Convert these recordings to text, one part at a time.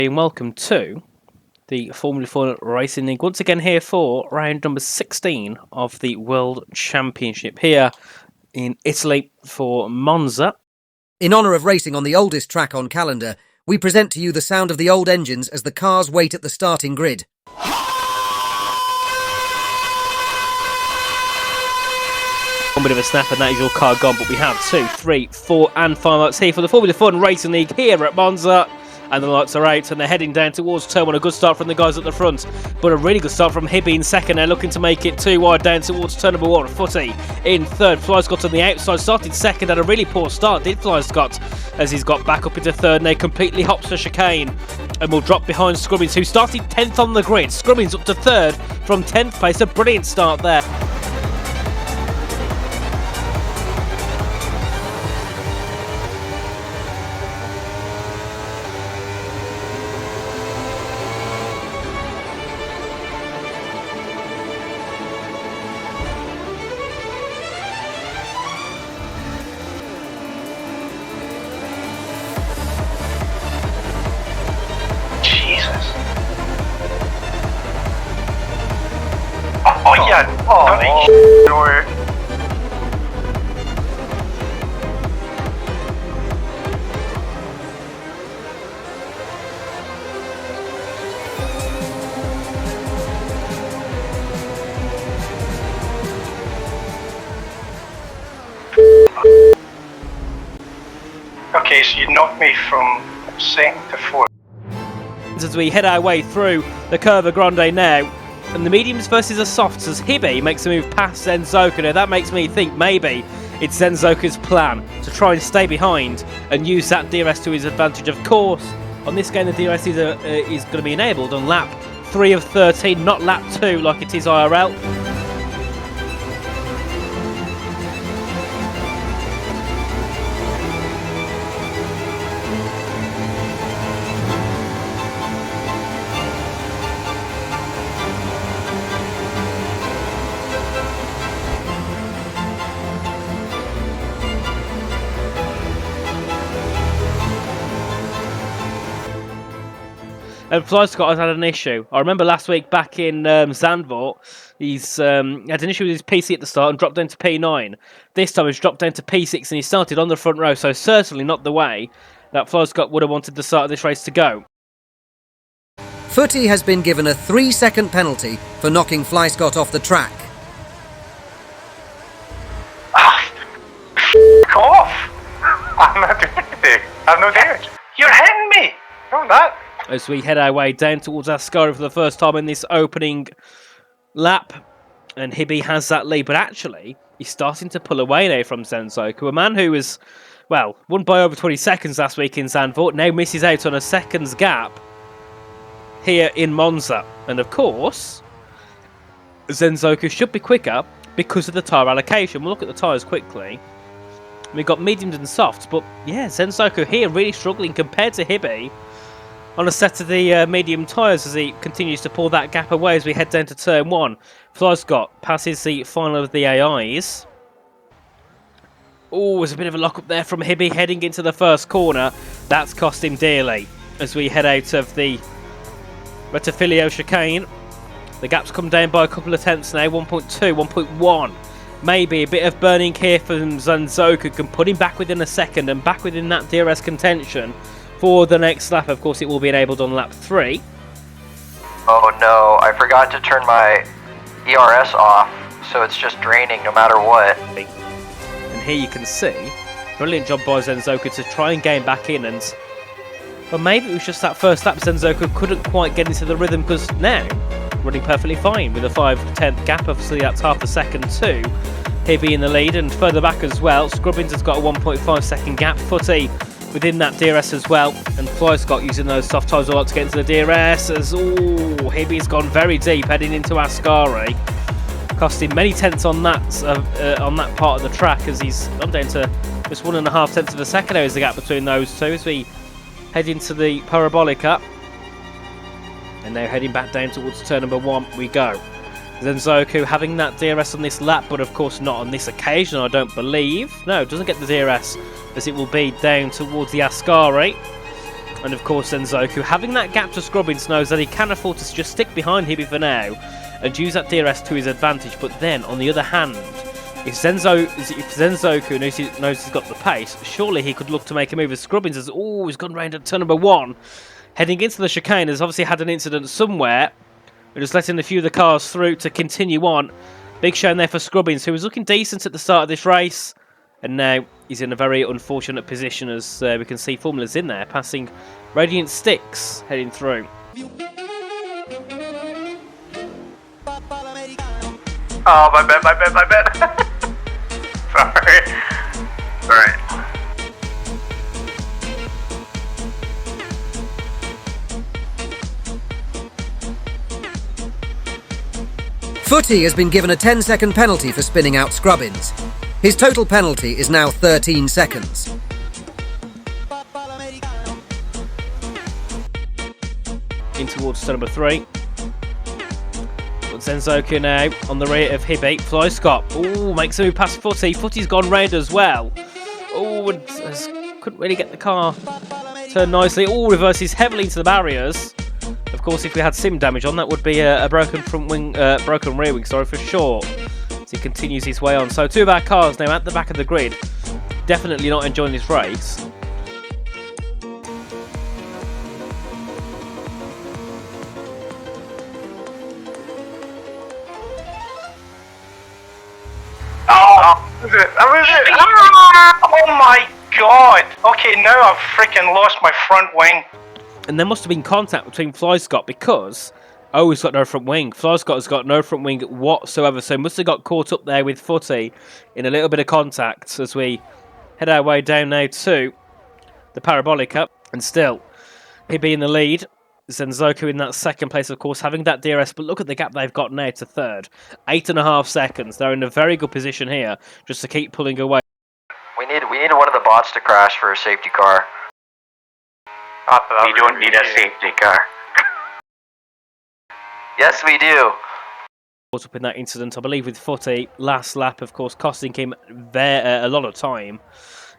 And welcome to the Formula 4 Racing League. Once again here for round number 16 of the World Championship here in Italy for Monza. In honour of racing on the oldest track on calendar, we present to you the sound of the old engines as the cars wait at the starting grid. One bit of a snap and that is your car gone, but we have 2, 3, 4 and 5 lights here for the Formula 4 Racing League here at Monza. And the lights are out and they're heading down towards turn one. A good start from the guys at the front, but a really good start from Hibby in second. They're looking to make it too wide down towards turn number 1. Footy in third. Fly Scott on the outside, started second, had a really poor start, did Fly Scott, as he's got back up into third and they completely hops for chicane and will drop behind Scrummins, who started 10th on the grid. Scrummins up to third from 10th place. A brilliant start there. Oh yeah, or okay, so you knocked me from second to fourth. As we head our way through the Curva Grande now, and the mediums versus the softs as Hibby makes a move past Zenzoka. Now that makes me think maybe it's Zenzoka's plan to try and stay behind and use that DRS to his advantage. Of course, on this game the DRS is going to be enabled on lap 3 of 13, not lap 2 like it is IRL. And Fly Scott has had an issue. I remember last week back in Zandvoort, he's had an issue with his PC at the start and dropped down to P9. This time he's dropped down to P6 and he started on the front row, so certainly not the way that Fly Scott would have wanted the start of this race to go. Footy has been given a 3-second penalty for knocking Fly Scott off the track. F*** off! I'm not doing anything. I have no damage. You're hitting me! No, that. As we head our way down towards Ascari for the first time in this opening lap. And Hibby has that lead, but actually, he's starting to pull away now from Zenzoku, a man who was, well, won by over 20 seconds last week in Zandvoort, now misses out on a second's gap here in Monza. And of course, Zenzoku should be quicker because of the tyre allocation. We'll look at the tyres quickly. We've got mediums and softs, but yeah, Zenzoku here really struggling compared to Hibby on a set of the medium tyres as he continues to pull that gap away as we head down to turn 1. Fly Scott passes the final of the AIs. Oh, there's a bit of a lock up there from Hibby heading into the first corner. That's cost him dearly as we head out of the Rettifilio chicane. The gap's come down by a couple of tenths now, 1.2, 1.1. Maybe a bit of burning here from Zenzoku can put him back within a second and back within that DRS contention for the next lap. Of course, it will be enabled on lap 3. Oh no, I forgot to turn my ERS off, so it's just draining no matter what. And here you can see, brilliant job by Zenzoku to try and gain back in. And but maybe it was just that first lap Zenzoku couldn't quite get into the rhythm, because now running perfectly fine with a 5/10 gap. Obviously, that's half a second too. Hibby in the lead, and further back as well, Scrubbins has got a 1.5 second gap. Footy within that DRS as well, and Fly Scott using those soft tyres a lot to get into the DRS as, Hibby's gone very deep heading into Ascari, costing many tenths on that part of the track as he's gone down to just 1.5 tenths of a second. There is the gap between those two as we head into the Parabolica, and now heading back down towards turn number 1 we go. Zenzoku having that DRS on this lap, but of course not on this occasion, I don't believe. No, doesn't get the DRS, as it will be down towards the Ascari. And of course Zenzoku, having that gap to Scrubbins, knows that he can afford to just stick behind Hibby for now and use that DRS to his advantage. But then, on the other hand, if Zenzoku knows he's got the pace, surely he could look to make a move as Scrubbins has always gone round at turn number 1. Heading into the chicane, has obviously had an incident somewhere. We're just letting a few of the cars through to continue on. Big shame there for Scrubbins, who was looking decent at the start of this race. And now he's in a very unfortunate position, as we can see Formula's in there, passing Radiant Sticks heading through. Oh, my bad. Sorry. Alright. Footy has been given a 10-second penalty for spinning out Scrubbins. His total penalty is now 13 seconds. In towards turn number 3. But Zenzoku now on the rear of Hibby. Fly Scott. Oh, makes a move past Footy. Footy's gone round as well. Oh, and couldn't really get the car turned nicely. Oh, reverses heavily into the barriers. Of course, if we had sim damage on, that would be a broken front wing, broken rear wing, sorry, for sure. As he continues his way on. So 2 of our cars now at the back of the grid. Definitely not enjoying this race. That was it. Oh my god. Okay, now I've freaking lost my front wing. And there must have been contact between Fly Scott, because he's got no front wing. Fly Scott has got no front wing whatsoever, so must have got caught up there with Footy in a little bit of contact as we head our way down now to the Parabolic Up. And still, he'd be in the lead. Zenzoku in that second place, of course, having that DRS, but look at the gap they've got now to third. 8.5 seconds. They're in a very good position here, just to keep pulling away. We need one of the bots to crash for a safety car. We don't need a safety car. Yes, we do. Caught up in that incident, I believe, with Footy. Last lap, of course, costing him a lot of time.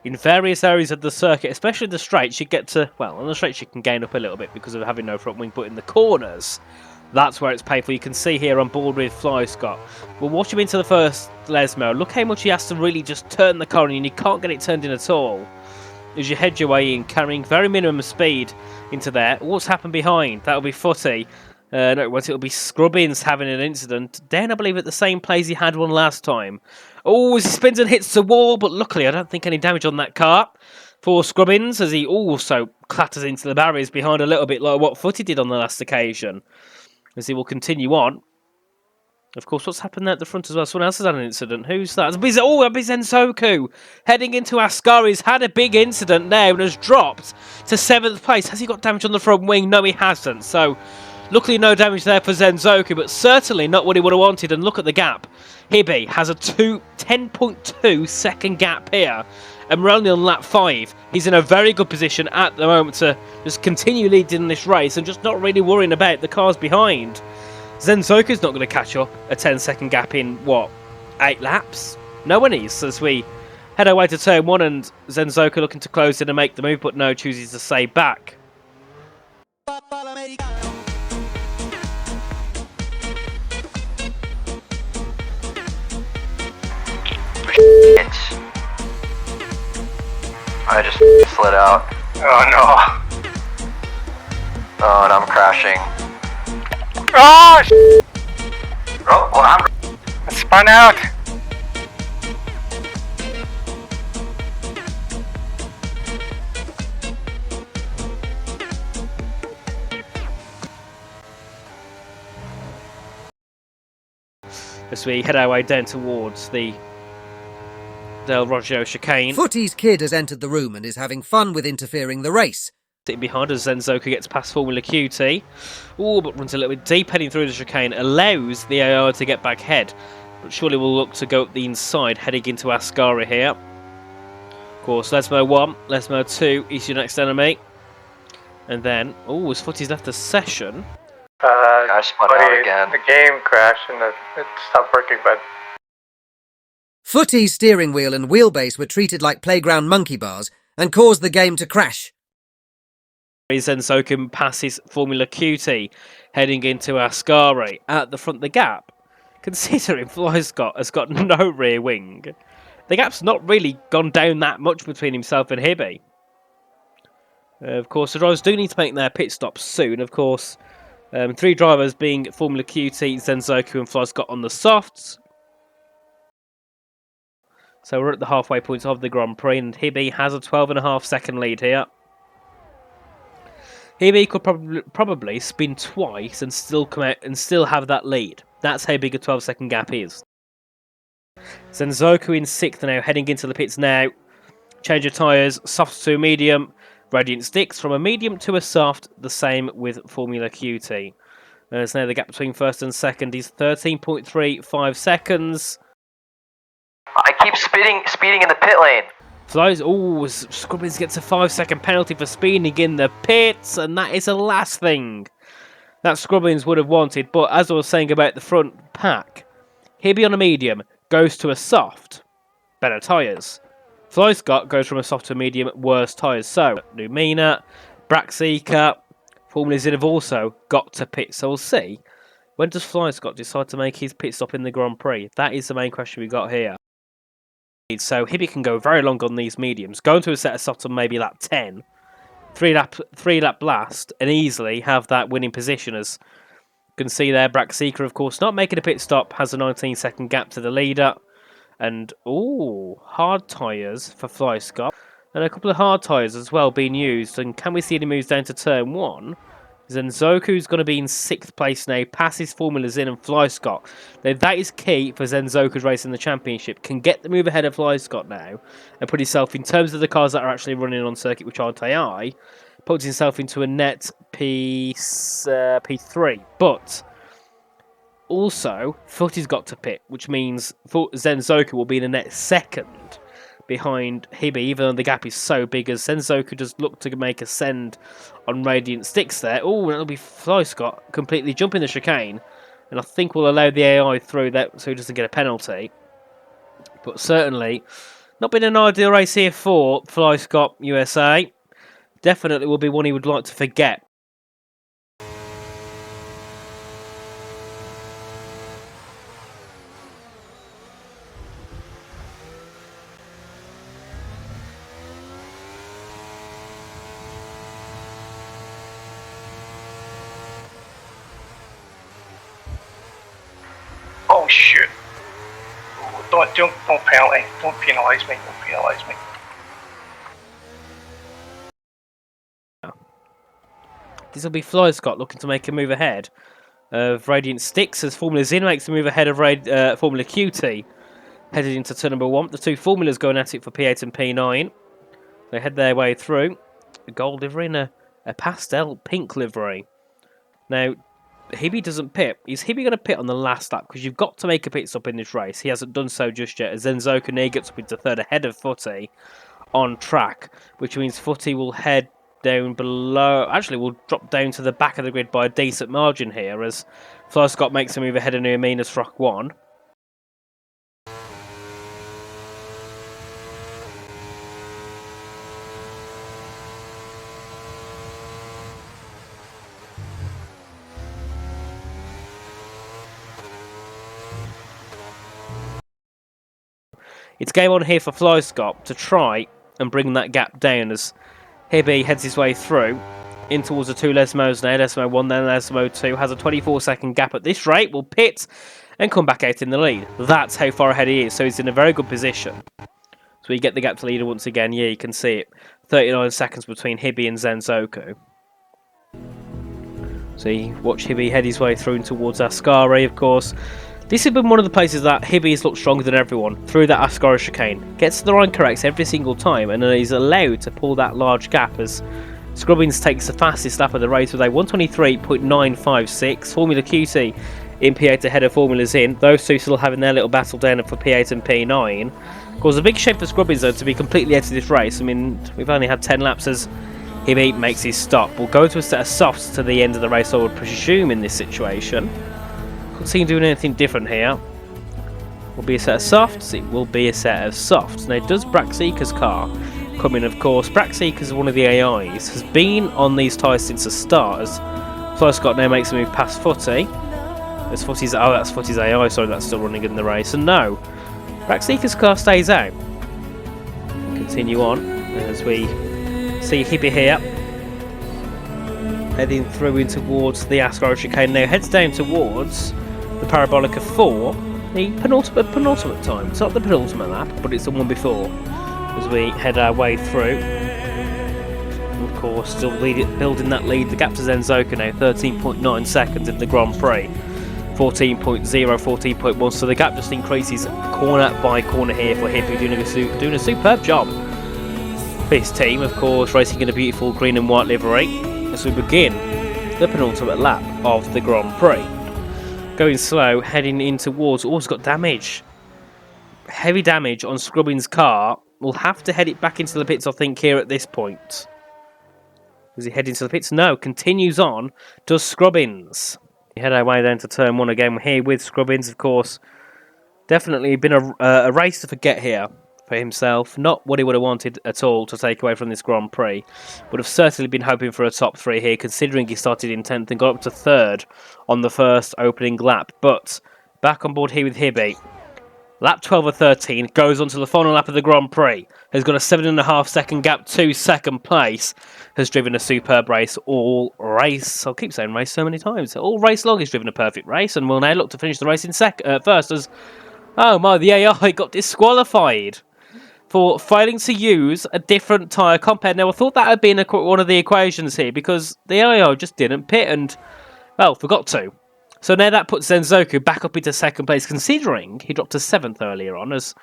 In various areas of the circuit, especially the straights, you get to... Well, on the straights you can gain up a little bit because of having no front wing, but in the corners, that's where it's painful. You can see here on board with Fly Scott. We'll watch him into the first Lesmo. Look how much he has to really just turn the car, and you can't get it turned in at all. As you head your way in, carrying very minimum speed into there. What's happened behind? That'll be Footy. No, it'll be Scrubbins having an incident. Down, I believe, at the same place he had one last time. Oh, as he spins and hits the wall, but luckily I don't think any damage on that car for Scrubbins, as he also clatters into the barriers behind a little bit like what Footy did on the last occasion. As he will continue on. Of course, what's happened there at the front as well? Someone else has had an incident. Who's that? Oh, Zenzoku heading into Ascari. He's had a big incident now and has dropped to 7th place. Has he got damage on the front wing? No, he hasn't. So, luckily no damage there for Zenzoku, but certainly not what he would have wanted. And look at the gap. Hibby has a 10.2 second gap here. And we're only on lap 5. He's in a very good position at the moment to just continue leading this race and just not really worrying about the cars behind. Zenzoku's not going to catch up a 10-second gap in, 8 laps? No one is, as we head our way to turn 1, and Zenzoku looking to close in and make the move, but no, chooses to stay back. I just slid out. Oh no. Oh, and I'm crashing. Oh, Oh, well, I spun out. As we head our way down towards the Del Roggio chicane. Footy's kid has entered the room and is having fun with interfering the race. Sitting behind as Zenzoku gets past Formula QT. Oh, but runs a little bit deep heading through the chicane. Allows the AR to get back head. But surely we'll look to go up the inside, heading into Ascari here. Of course, Lesmo 1, Lesmo 2 is your next enemy. And then, as Footy's left the session. I spun out again. The game crashed and it stopped working, but... Footy's steering wheel and wheelbase were treated like playground monkey bars and caused the game to crash. Zensoku passes Formula QT, heading into Ascari at the front of the gap. Considering Flyscott has got no rear wing, the gap's not really gone down that much between himself and Hibby. Of course, the drivers do need to make their pit stops soon. Of course, 3 drivers being Formula QT, Zensoku and Flyscott on the softs. So we're at the halfway points of the Grand Prix, and Hibby has a 12.5 second lead here. Hibby could probably spin twice and still come out and still have that lead. That's how big a 12-second gap is. Zensoku in 6th now, heading into the pits now. Change of tyres, soft to medium. Radiant sticks from a medium to a soft. The same with Formula QT. There's now the gap between 1st and 2nd is 13.35 seconds. I keep speeding in the pit lane. Flies, Scrubbins gets a 5-second penalty for speeding in the pits, and that is the last thing that Scrubbins would have wanted. But as I was saying about the front pack, Hibby on a medium goes to a soft, better tyres. Flyscott goes from a soft to a medium, worse tyres. So, Numina, Braxika, Formula Z have also got to pit. So we'll see, when does Flyscott decide to make his pit stop in the Grand Prix? That is the main question we got here. So Hibby can go very long on these mediums, go into a set of softs on maybe lap 10, 3-lap blast, and easily have that winning position. As you can see there, Braxika, of course, not making a pit stop, has a 19-second gap to the leader. And, hard tyres for Flyscott. And a couple of hard tyres as well being used. And can we see any moves down to turn 1? Zenzoku's going to be in 6th place now, passes Formula Z and Flyscott. Now that is key for Zenzoku's race in the championship. Can get the move ahead of Flyscott now and put himself, in terms of the cars that are actually running on circuit, which aren't AI, puts himself into a net P3. But also, Footy's got to pit, which means Zenzoku will be in a net 2nd behind Hibby, even though the gap is so big, as Zenzoku does look to make a send on Radiant Sticks there. That'll be Flyscott completely jumping the chicane, and I think we'll allow the AI through that so he doesn't get a penalty. But certainly, not been an ideal race here for Flyscott USA. Definitely will be one he would like to forget. Oh shit. Don't penalty. Don't penalise me. Don't penalise me. This will be Flyscott looking to make a move ahead of Radiant Sticks, as Formula Z makes a move ahead of Formula QT. Headed into turn number 1. The two formulas going at it for P8 and P9. They head their way through. A gold livery and a pastel pink livery. Now, Hibby doesn't pit. Is Hibby going to pit on the last lap? Because you've got to make a pit stop in this race. He hasn't done so just yet, as Zenzoku gets up into 3rd ahead of Footy on track, which means Footy will head down below. Actually, we'll drop down to the back of the grid by a decent margin here, as Flyscott makes a move ahead of Nuamina's Frock 1. It's game on here for Flyscott to try and bring that gap down, as Hibby heads his way through in towards the 2 Lesmos now. Lesmo 1, then Lesmo 2. Has a 24-second gap at this rate. Will pit and come back out in the lead. That's how far ahead he is. So he's in a very good position. So we get the gap to leader once again. Yeah, you can see it. 39 seconds between Hibby and Zenzoku. So you watch Hibby head his way through towards Ascari, of course. This has been one of the places that Hibby has looked stronger than everyone through that Ascari chicane. Gets to the line corrects every single time, and is allowed to pull that large gap, as Scrubbins takes the fastest lap of the race with a 123.956. Formula QT in P8 ahead of Formula Z. Those two still having their little battle down for P8 and P9. Cause a big shape for Scrubbins though to be completely out of this race. I mean, we've only had 10 laps as Hibby makes his stop. We'll go to a set of softs to the end of the race, I would presume, in this situation. Can't see him doing anything different here. Will be a set of softs. It will be a set of softs. Now, does Braxika's car coming, of course. Braxseeker is one of the AIs, has been on these tyres since the start, as Fly Scott now makes a move past Footy. As Footy's, oh, that's Footy's AI, sorry, that's still running in the race. And no, Braxseeker's car stays out. Continue on, as we see Hibby here, heading through in towards the Ascot chicane now, heads down towards the Parabolica 4, the penultimate time. It's not the penultimate lap, but it's the one before, as we head our way through. And of course, still building that lead. The gap to Zenzoka now, 13.9 seconds in the Grand Prix. 14.0, 14.1, so the gap just increases corner by corner here for Hippie, doing a superb job for his team, of course, racing in a beautiful green and white livery as we begin the penultimate lap of the Grand Prix. Going slow, heading in towards, oh, it's got damage. Heavy damage on Scrubbins' car. We'll have to head it back into the pits, I think, here at this point. Does he head into the pits? No, continues on, does Scrubbins. We head our way down to turn 1 again. We're here with Scrubbins, of course. Definitely been a race to forget here for himself. Not what he would have wanted at all to take away from this Grand Prix. Would have certainly been hoping for a top 3 here, considering he started in 10th and got up to 3rd on the first opening lap. But back on board here with Hibby. Lap 12 of 13 goes on to the final lap of the Grand Prix. Has got a 7.5 second gap to second place. Has driven a superb race all race. I'll keep saying race so many times. All race long he's driven a perfect race, and will now look to finish the race in first as, oh my, the AI got disqualified for failing to use a different tyre compared. Now I thought that had been one of the equations here, because the AI just didn't pit and, well, forgot to. So now that puts Zenzoku back up into second place, considering he dropped to 7th earlier on. As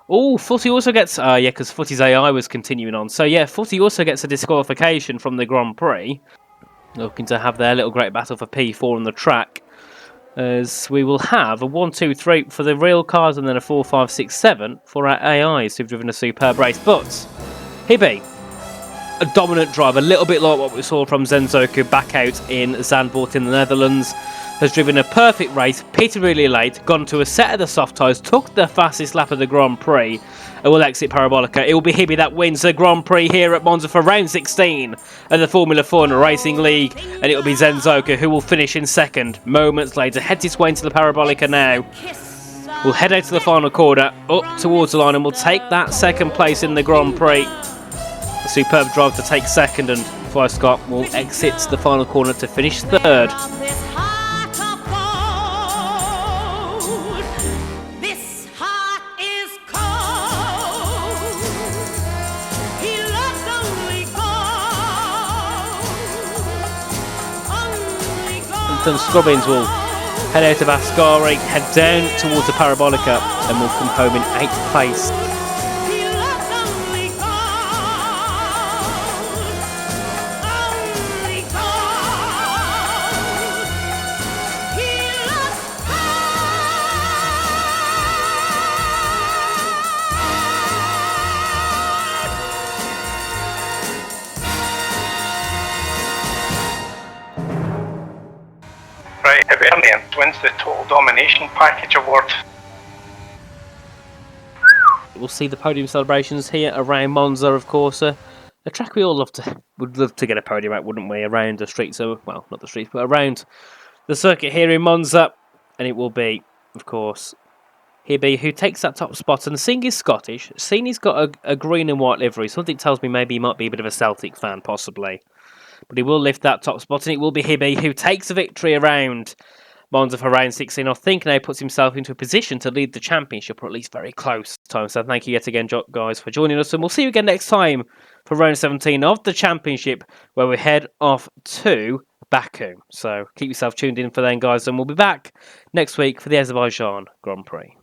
Footy also gets, yeah, because Footy's AI was continuing on. So yeah, Footy also gets a disqualification from the Grand Prix. Looking to have their little great battle for P4 on the track. As we will have a 1, 2, 3 for the real cars, and then a 4, 5, 6, 7 for our AIs who've driven a superb race. But Hibby, a dominant drive, a little bit like what we saw from Zenzoku back out in Zandvoort in the Netherlands. Has driven a perfect race, pitted really late, gone to a set of the soft tyres, took the fastest lap of the Grand Prix, and will exit Parabolica. It will be Hibby that wins the Grand Prix here at Monza for round 16 of the Formula 4 Racing League, and it will be Zenzoka who will finish in second. Moments later, heads his way into the Parabolica now. We'll head out to the final corner, up towards the line, and we'll take that second place in the Grand Prix. A superb drive to take second, and Fly Scott will exit the final corner to finish third. And Scrubbins will head out of Ascari, head down towards the Parabolica, and will come home in 8th place. Right, Hibernian wins the Total Domination Package Award. We'll see the podium celebrations here around Monza, of course. A track we all would love to get a podium at, wouldn't we? Around the streets, well, not the streets, but around the circuit here in Monza. And it will be, of course, Hibby who takes that top spot. And seeing he's Scottish, seeing he's got a green and white livery, something tells me maybe he might be a bit of a Celtic fan, possibly. But he will lift that top spot, and it will be Hibby who takes the victory around Monza for round 16. I think now puts himself into a position to lead the championship, or at least very close time. So thank you yet again, guys, for joining us, and we'll see you again next time for round 17 of the championship, where we head off to Baku. So keep yourself tuned in for then, guys, and we'll be back next week for the Azerbaijan Grand Prix.